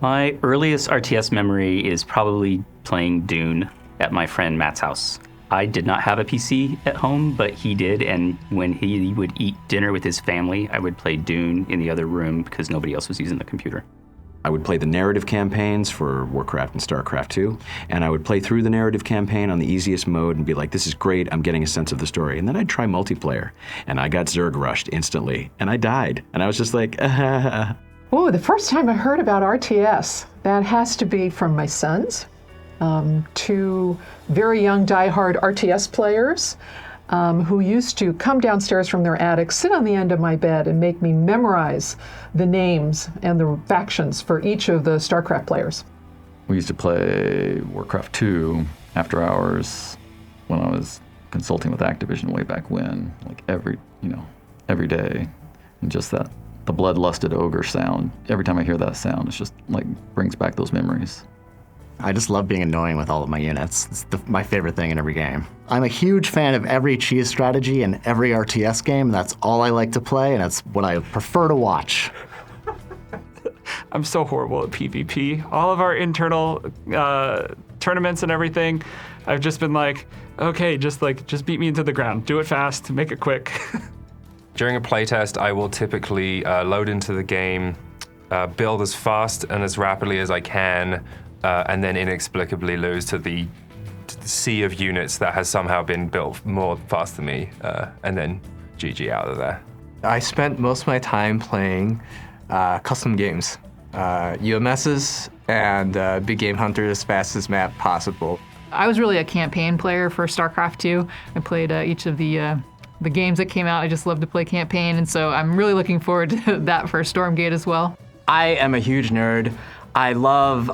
My earliest RTS memory is probably playing Dune at my friend Matt's house. I did not have a PC at home, but he did, and when he would eat dinner with his family, I would play Dune in the other room because nobody else was using the computer. I would play the narrative campaigns for Warcraft and StarCraft 2, and I would play through the narrative campaign on the easiest mode and be like, this is great, I'm getting a sense of the story. And then I'd try multiplayer, and I got Zerg rushed instantly, and I died. And I was just like, Oh, the first time I heard about RTS, that has to be from my sons, two very young diehard RTS players who used to come downstairs from their attic, sit on the end of my bed, and make me memorize the names and the factions for each of the StarCraft players. We used to play Warcraft 2 after hours when I was consulting with Activision way back when, like every day, and just that. The bloodlusted ogre sound. Every time I hear that sound, it's just like brings back those memories. I just love being annoying with all of my units. It's my favorite thing in every game. I'm a huge fan of every cheese strategy in every RTS game. That's all I like to play, and that's what I prefer to watch. I'm so horrible at PvP. All of our internal tournaments and everything, I've just been like, okay, just beat me into the ground. Do it fast, make it quick. During a playtest, I will typically load into the game, build as fast and as rapidly as I can, and then inexplicably lose to the sea of units that has somehow been built more fast than me, and then GG out of there. I spent most of my time playing custom games, UMSs and big game hunters, fastest map possible. I was really a campaign player for StarCraft 2. I played each of the games that came out. I just love to play campaign, and so I'm really looking forward to that for Stormgate as well. I am a huge nerd. I love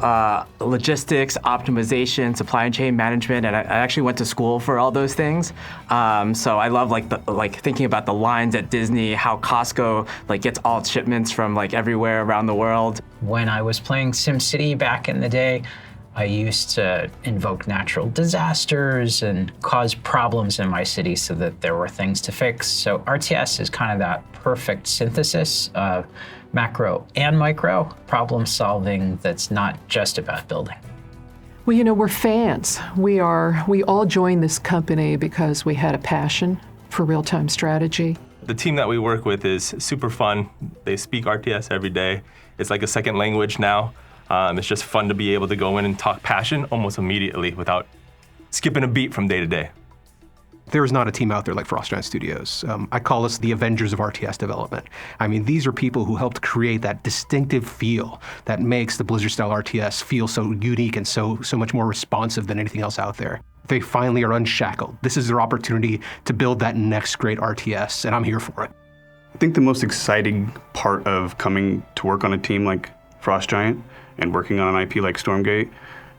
logistics, optimization, supply chain management, and I actually went to school for all those things. So I love thinking about the lines at Disney, how Costco gets all its shipments from everywhere around the world. When I was playing SimCity back in the day, I used to invoke natural disasters and cause problems in my city so that there were things to fix. So RTS is kind of that perfect synthesis of macro and micro problem solving that's not just about building. Well, we're fans. We all joined this company because we had a passion for real-time strategy. The team that we work with is super fun. They speak RTS every day. It's like a second language now. It's just fun to be able to go in and talk passion almost immediately without skipping a beat from day to day. There is not a team out there like Frost Giant Studios. I call us the Avengers of RTS development. I mean, these are people who helped create that distinctive feel that makes the Blizzard-style RTS feel so unique and so much more responsive than anything else out there. They finally are unshackled. This is their opportunity to build that next great RTS, and I'm here for it. I think the most exciting part of coming to work on a team like Frost Giant and working on an IP like Stormgate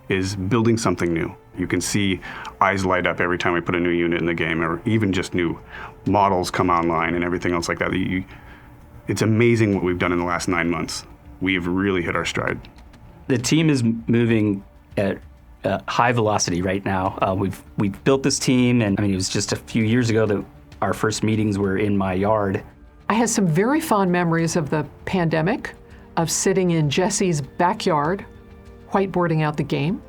is building something new. You can see eyes light up every time we put a new unit in the game, or even just new models come online and everything else like that. It's amazing what we've done in the last 9 months. We've really hit our stride. The team is moving at high velocity right now. We've built this team, and it was just a few years ago that our first meetings were in my yard. I had some very fond memories of the pandemic, of sitting in Jesse's backyard, whiteboarding out the game,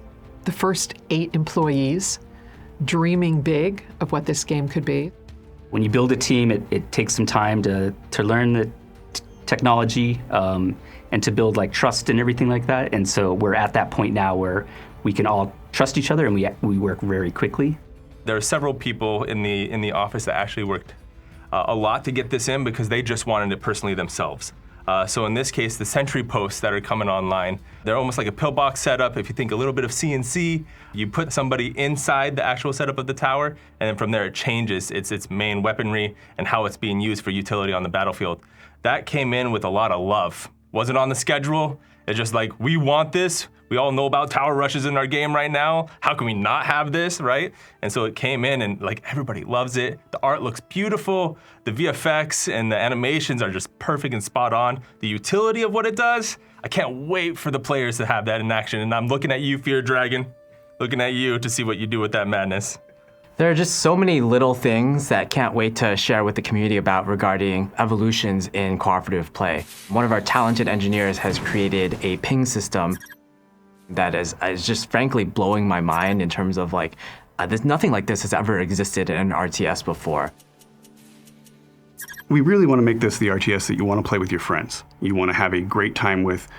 the first 8 employees, dreaming big of what this game could be. When you build a team, it takes some time to learn the technology and to build trust and everything like that. And so we're at that point now where we can all trust each other and we work very quickly. There are several people in the office that actually worked a lot to get this in because they just wanted it personally themselves. So in this case, the sentry posts that are coming online, they're almost like a pillbox setup. If you think a little bit of CNC, you put somebody inside the actual setup of the tower, and then from there it changes its main weaponry and how it's being used for utility on the battlefield. That came in with a lot of love. Wasn't on the schedule. It's just like, we want this. We all know about tower rushes in our game right now. How can we not have this, right? And so it came in and everybody loves it. The art looks beautiful. The VFX and the animations are just perfect and spot on. The utility of what it does, I can't wait for the players to have that in action. And I'm looking at you, Fear Dragon, looking at you to see what you do with that madness. There are just so many little things that can't wait to share with the community about regarding evolutions in cooperative play. One of our talented engineers has created a ping system that is just frankly blowing my mind in terms of like, there's nothing like this has ever existed in an RTS before. We really want to make this the RTS that you want to play with your friends. You want to have a great time with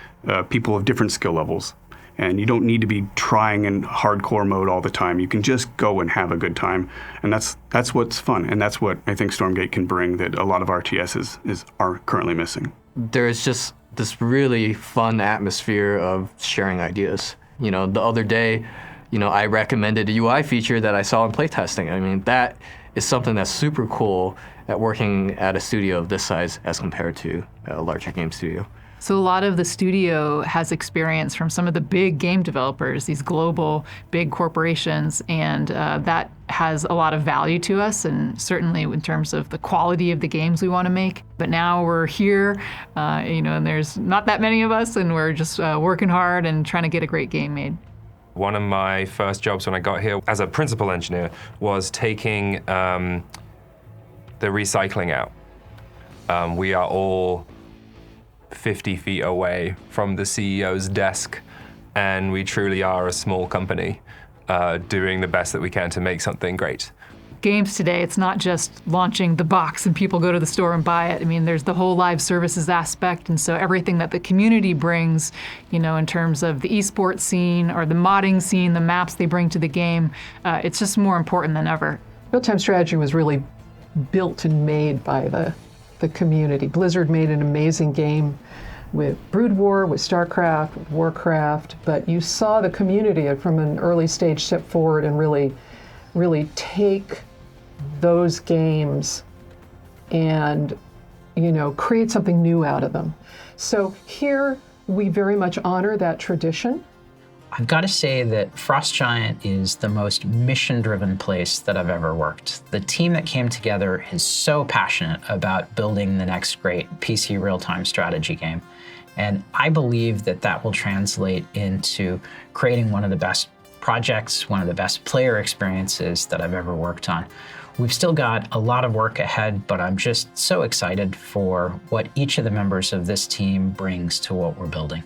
people of different skill levels. And you don't need to be trying in hardcore mode all the time. You can just go and have a good time. And that's what's fun. And that's what I think Stormgate can bring that a lot of RTSs are currently missing. There's just this really fun atmosphere of sharing ideas. You know, the other day, you know, I recommended a UI feature that I saw in playtesting. I mean, that is something that's super cool at working at a studio of this size as compared to a larger game studio. So a lot of the studio has experience from some of the big game developers, these global big corporations, and that has a lot of value to us, and certainly in terms of the quality of the games we want to make. But now we're here, you know, and there's not that many of us, and we're just working hard and trying to get a great game made. One of my first jobs when I got here as a principal engineer was taking the recycling out. We are all 50 feet away from the CEO's desk, and we truly are a small company doing the best that we can to make something great. Games today, it's not just launching the box and people go to the store and buy it. I mean, there's the whole live services aspect, and so everything that the community brings, you know, in terms of the esports scene or the modding scene, the maps they bring to the game, it's just more important than ever. Real-time strategy was really built and made by the community. Blizzard made an amazing game with Brood War, with StarCraft, with Warcraft, but you saw the community from an early stage step forward and really take those games and, you know, create something new out of them. So here we very much honor that tradition. I've got to say that Frost Giant is the most mission-driven place that I've ever worked. The team that came together is so passionate about building the next great PC real-time strategy game. And I believe that that will translate into creating one of the best projects, one of the best player experiences that I've ever worked on. We've still got a lot of work ahead, but I'm just so excited for what each of the members of this team brings to what we're building.